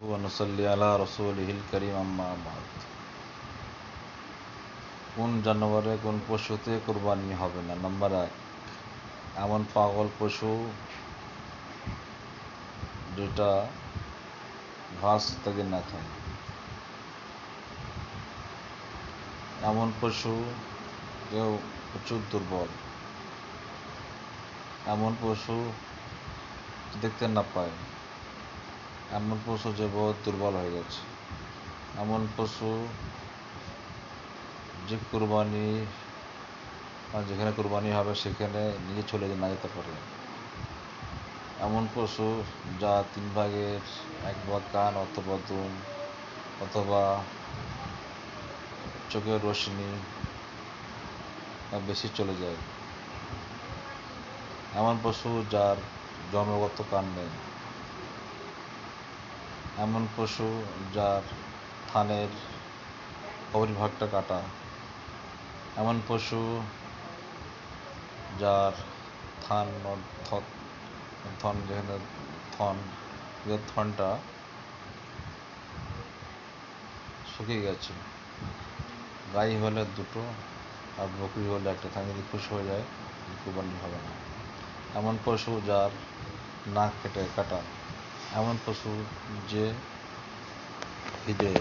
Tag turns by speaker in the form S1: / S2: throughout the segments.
S1: ونصلي على رسوله الكريم أما بعد কোন জানোয়ারে কোন পশুতে কুরবানি হবে না? নাম্বার 1, এমন পাগল পশু যেটা ঘাস ইত্যাদি না খায়, এমন পশু কেউ প্রচুর দুর্বল, এমন পশু দেখতে না পায়, এমন পশু যে বহুত দুর্বল হয়ে গেছে, এমন পশু যে কুরবানি যেখানে কুরবানি হবে সেখানে নিজে চলে না যেতে পারে, এমন পশু যা 3 ভাগের 1 ভাগ কান অথবা দুম অথবা চোখের রোশনি বেশি চলে যায়, এমন পশু যার জন্মগত কান নেই, এমন পশু যার থানের অপরিভাগটা কাটা, এমন পশু যার যেখানে থনটা শুকিয়ে গেছে, গাই হলে 2টো আর বকরি হলে 1টা, থান যদি খুশি হয়ে যায় কুরবানি হবে না। এমন পশু যার নাক কাটা, এমন পশু যে ঈদে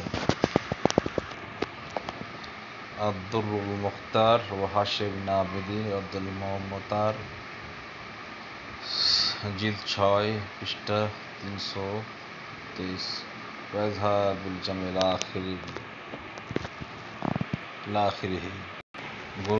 S1: আব্দুল মুখতার ও হাশেম নাবিদি আব্দুল মোহাম্মতার জিল 6 পৃষ্ঠা 323 ওয়াজহাবুল জামিল আখিরি